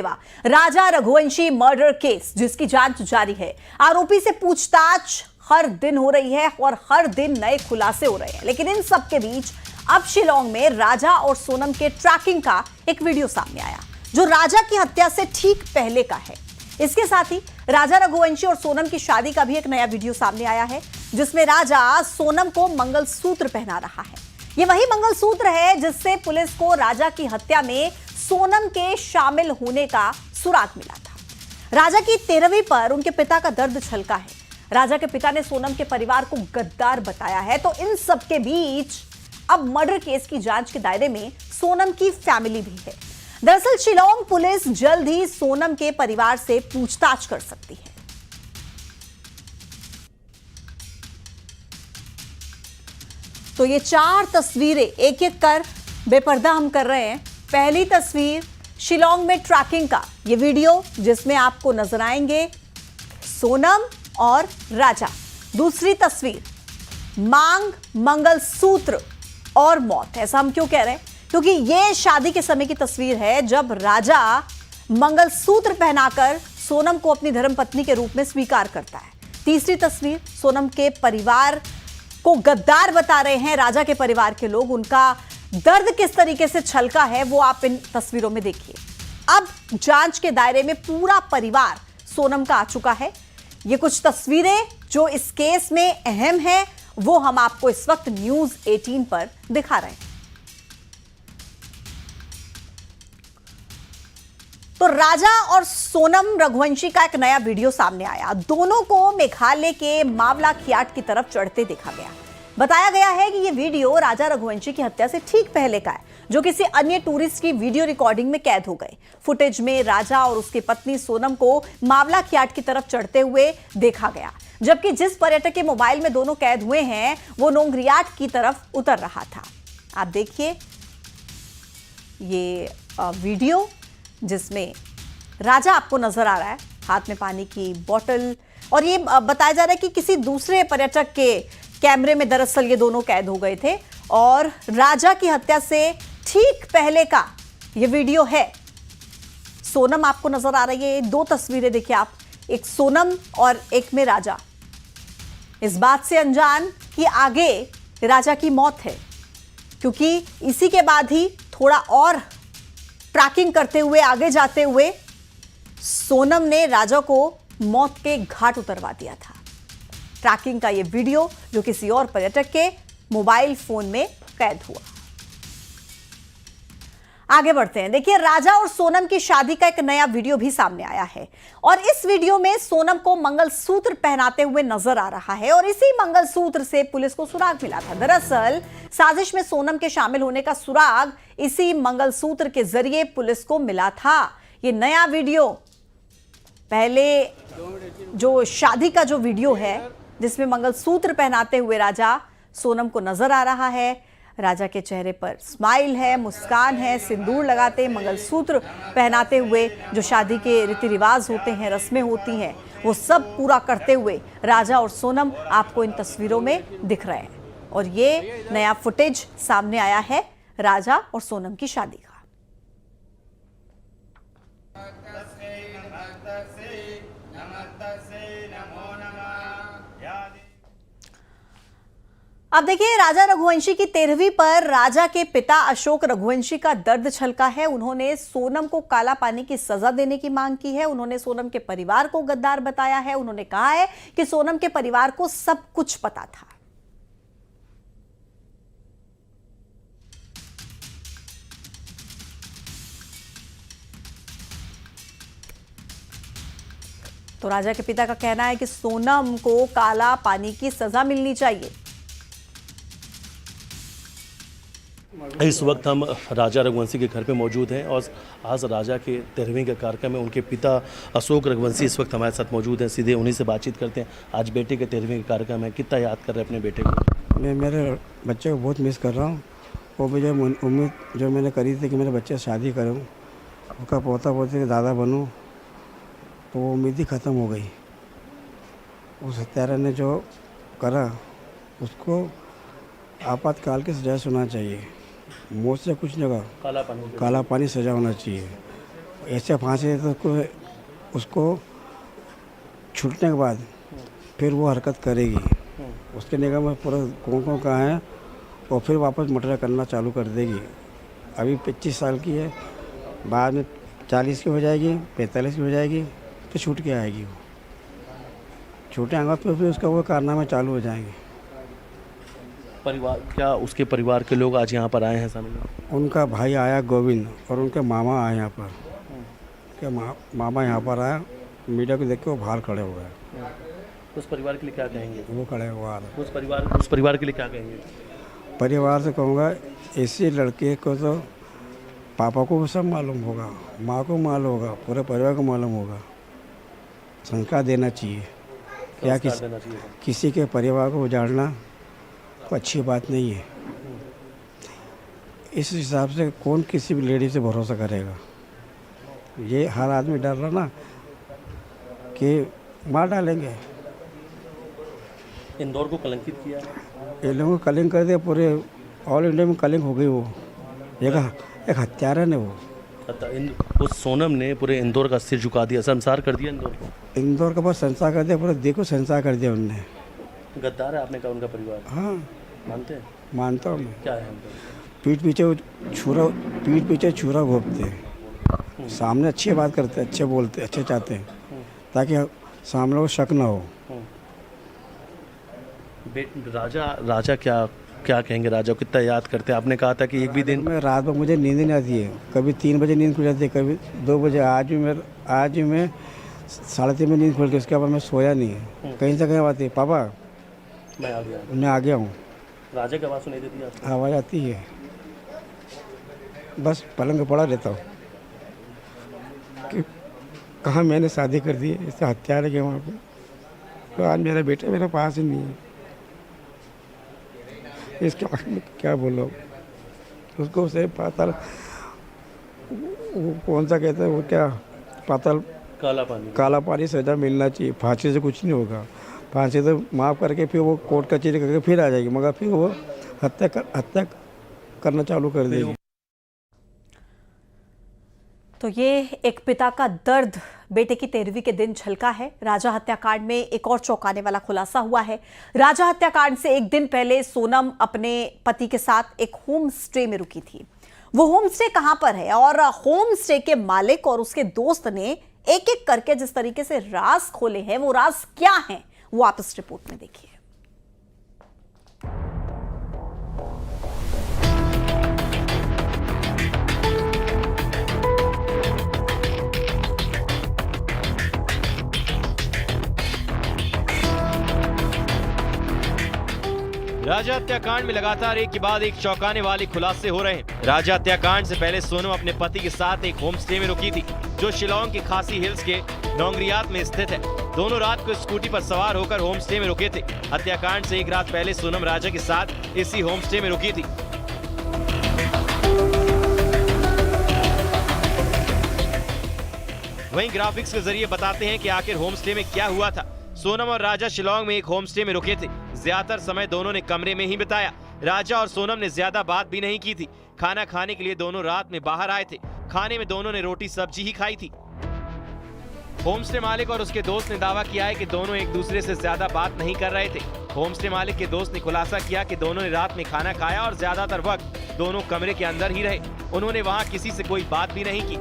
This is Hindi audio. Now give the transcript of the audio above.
राजा रघुवंशी मर्डर केस जिसकी जांच जारी है। आरोपी से पूछताछ हर दिन हो रही है और हर दिन नए खुलासे हो रहे हैं, लेकिन इन सब के बीच अब शिलोंग में राजा और सोनम के ट्रैकिंग का एक वीडियो सामने आया जो राजा की हत्या से ठीक पहले का है। इसके साथ ही राजा रघुवंशी और सोनम की शादी का भी एक नया वीडियो सामने आया है जिसमें राजा सोनम को मंगलसूत्र पहना रहा है। यह वही मंगलसूत्र है जिससे पुलिस को राजा की हत्या में सोनम के शामिल होने का सुराग मिला था। राजा की 13वीं पर उनके पिता का दर्द छलका है। राजा के पिता ने सोनम के परिवार को गद्दार बताया है। तो इन सब के बीच अब मर्डर केस की जांच के दायरे में सोनम की फैमिली भी है। दरअसल शिलोंग पुलिस जल्द ही सोनम के परिवार से पूछताछ कर सकती है। तो ये 4 तस्वीरें एक एक कर बेपर्दा हम कर रहे हैं। पहली तस्वीर शिलोंग में ट्रैकिंग का ये वीडियो जिसमें आपको नजर आएंगे सोनम और राजा। दूसरी तस्वीर मांग, मंगलसूत्र और मौत। ऐसा हम क्यों कह रहे हैं? क्योंकि ये शादी के समय की तस्वीर है जब राजा मंगलसूत्र पहनाकर सोनम को अपनी धर्मपत्नी के रूप में स्वीकार करता है। तीसरी तस्वीर सोनम के परिवार को गद्दार बता रहे हैं राजा के परिवार के लोग। उनका दर्द किस तरीके से छलका है वो आप इन तस्वीरों में देखिए। अब जांच के दायरे में पूरा परिवार सोनम का आ चुका है। ये कुछ तस्वीरें जो इस केस में अहम है वो हम आपको इस वक्त न्यूज़ 18 पर दिखा रहे हैं। तो राजा और सोनम रघुवंशी का एक नया वीडियो सामने आया। दोनों को मेघालय के मावला खियाट की तरफ चढ़ते देखा गया। बताया गया है कि यह वीडियो राजा रघुवंशी की हत्या से ठीक पहले का है जो किसी अन्य टूरिस्ट की वीडियो रिकॉर्डिंग में कैद हो गए। फुटेज में राजा और उसकी पत्नी सोनम को मावला खियाट की तरफ चढ़ते हुए देखा गया, जबकि जिस पर्यटक के मोबाइल में दोनों कैद हुए हैं वो नोंगरियाट की तरफ उतर रहा था। आप देखिए ये वीडियो जिसमें राजा आपको नजर आ रहा है, हाथ में पानी की बोतल, और ये बताया जा रहा है कि किसी दूसरे पर्यटक के कैमरे में दरअसल ये दोनों कैद हो गए थे और राजा की हत्या से ठीक पहले का ये वीडियो है। सोनम आपको नजर आ रही है। 2 तस्वीरें देखिए आप, एक सोनम और एक में राजा, इस बात से अनजान कि आगे राजा की मौत है, क्योंकि इसी के बाद ही थोड़ा और ट्रैकिंग करते हुए आगे जाते हुए सोनम ने राजा को मौत के घाट उतरवा दिया था। ट्रैकिंग का यह वीडियो जो किसी और पर्यटक के मोबाइल फोन में कैद हुआ। आगे बढ़ते हैं। देखिए राजा और सोनम की शादी का एक नया वीडियो भी सामने आया है और इस वीडियो में सोनम को मंगलसूत्र पहनाते हुए नजर आ रहा है और इसी मंगलसूत्र से पुलिस को सुराग मिला था। दरअसल साजिश में सोनम के शामिल होने का सुराग इसी मंगलसूत्र के जरिए पुलिस को मिला था। ये नया वीडियो, पहले जो शादी का जो वीडियो है जिसमें मंगलसूत्र पहनाते हुए राजा सोनम को नजर आ रहा है, राजा के चेहरे पर स्माइल है, मुस्कान है, सिंदूर लगाते, मंगलसूत्र पहनाते हुए जो शादी के रीति रिवाज होते हैं, रस्में होती हैं, वो सब पूरा करते हुए राजा और सोनम आपको इन तस्वीरों में दिख रहे हैं। और ये नया फुटेज सामने आया है राजा और सोनम की शादी का। अब देखिए राजा रघुवंशी की 13वीं पर राजा के पिता अशोक रघुवंशी का दर्द छलका है। उन्होंने सोनम को काला पानी की सजा देने की मांग की है। उन्होंने सोनम के परिवार को गद्दार बताया है। उन्होंने कहा है कि सोनम के परिवार को सब कुछ पता था। तो राजा के पिता का कहना है कि सोनम को काला पानी की सजा मिलनी चाहिए। इस वक्त हम राजा रघुवंशी के घर पे मौजूद हैं और आज राजा के 13वीं का कार्यक्रम है। उनके पिता अशोक रघुवंशी इस वक्त हमारे साथ मौजूद हैं। सीधे उन्हीं से बातचीत करते हैं। आज बेटे के 13वीं का कार्यक्रम है, कितना याद कर रहे हैं अपने बेटे को? मैं मेरे बच्चे को बहुत मिस कर रहा हूँ। वो मुझे उम्मीद जो मैंने करी थी कि मेरे बच्चे से शादी करूँ, उसका पोता पोती के दादा बनूँ, तो वो उम्मीद ही ख़त्म हो गई। उस हत्यारा ने जो करा उसको आपातकाल की सजा होना चाहिए। मौत से कुछ नहीं होगा, काला पानी सजा होना चाहिए। ऐसे फांसी तो उसको छूटने के बाद फिर वो हरकत करेगी, उसके निगाह में पूरा कौन कहाँ है, और फिर वापस मर्डर करना चालू कर देगी। अभी 25 साल की है, बाद में 40 की हो जाएगी, 45 की हो जाएगी, तो छूट के आएगी। वो छूटे आएगा फिर उसका वो कारनामे चालू हो जाएंगे। परिवार क्या उसके परिवार के लोग आज यहाँ पर आए हैं सामने? उनका भाई आया गोविंद और उनके मामा आए यहाँ पर। क्या मामा यहाँ पर आया, मीडिया को देख के वो बाहर खड़े हो गए। उस परिवार के लिए क्या कहेंगे? वो खड़े हो गए। उस परिवार के लिए क्या कहेंगे? परिवार से कहूँगा, ऐसे लड़के को तो पापा को भी सब मालूम होगा, माँ को मालूम होगा, पूरे परिवार को मालूम होगा। संस्कार देना चाहिए। क्या किसी के परिवार को उजाड़ना कोई अच्छी बात नहीं है। इस हिसाब से कौन किसी भी लेडी से भरोसा करेगा? ये हर आदमी डर रहा ना कि मार डालेंगे। इंदौर को कलंकित किया, ये लोगों को कलिंग कर दिया, पूरे ऑल इंडिया में कलिंग हो गई। वो एक हत्यारा ने वो उस सोनम ने पूरे इंदौर का सिर झुका दिया, संसार कर दिया इंदौर को। इंदौर का बहुत संसार कर दिया, पूरा देखो संसार कर दिया उनने। गद्दार है आपने कहा उनका परिवार? हाँ मानते हैं? मानता हूँ मैं। क्या है उनका? पीठ पीछे छुरा घोंपते हैं, सामने अच्छी बात करते हैं, अच्छे बोलते अच्छे चाहते हैं, ताकि सामने को शक ना हो। राजा क्या कहेंगे? राजा को कितना याद करते हैं? आपने कहा था कि एक भी दिन मैं रात में मुझे नींद नहीं आती है, कभी 3 बजे नींद खुल जाती है, कभी 2 बजे। आज भी मैं 3:30 में नींद खुल गई, उसके बाद मैं सोया नहीं है। कहीं से कहीं आती है, पापा मैं आ गया हूँ। राजा की आवाज़ सुनाई देती है आपको? आवाज़ आती है, बस पलंग पे पड़ा रहता हूँ कि कहाँ मैंने शादी कर दी है, इससे हत्यारे के वहाँ पे। तो आज मेरा बेटा मेरे पास ही नहीं है। इसके बारे में क्या बोलो? उसको उसे पाताल, वो कौन सा कहते हैं वो, क्या पाताल काला पानी सजा मिलना चाहिए। फांसी से कुछ नहीं होगा, फांसी तो माफ़ करके फिर वो कोर्ट कचहरी करके फिर आ जाएगी, मगर फिर वो हत्या करना चालू कर देगी। तो ये एक पिता का दर्द बेटे की 13वीं के दिन झलका है। राजा हत्याकांड में एक और चौंकाने वाला खुलासा हुआ है। राजा हत्याकांड से एक दिन पहले सोनम अपने पति के साथ एक होम स्टे में रुकी थी। वो होम स्टे कहां पर है और होम स्टे के मालिक और उसके दोस्त ने एक एक करके जिस तरीके से राज खोले हैं, वो राज क्या हैं, वो आप इस रिपोर्ट में देखिए। राजा हत्याकांड में लगातार एक के बाद एक चौंकाने वाले खुलासे हो रहे हैं। राजा हत्याकांड से पहले सोनम अपने पति के साथ एक होम स्टे में रुकी थी, जो शिलांग के खासी हिल्स के नौंगरियात में स्थित है। दोनों रात को स्कूटी पर सवार होकर होम स्टे में रुके थे। हत्याकांड से एक रात पहले सोनम राजा के साथ इसी होम स्टे में रुकी थी। वहीं ग्राफिक्स के जरिए बताते हैं कि आखिर होम स्टे में क्या हुआ था। सोनम और राजा शिलांग में एक होम स्टे में रुके थे। ज्यादातर समय दोनों ने कमरे में ही बिताया। राजा और सोनम ने ज्यादा बात भी नहीं की थी। खाना खाने के लिए दोनों रात में बाहर आए थे। खाने में दोनों ने रोटी सब्जी ही खाई थी। होम स्टे मालिक और उसके दोस्त ने दावा किया है कि दोनों एक दूसरे से ज्यादा बात नहीं कर रहे थे। होम स्टे मालिक के दोस्त ने खुलासा किया कि दोनों ने रात में खाना खाया और ज्यादातर वक्त दोनों कमरे के अंदर ही रहे। उन्होंने वहां किसी से कोई बात भी नहीं की।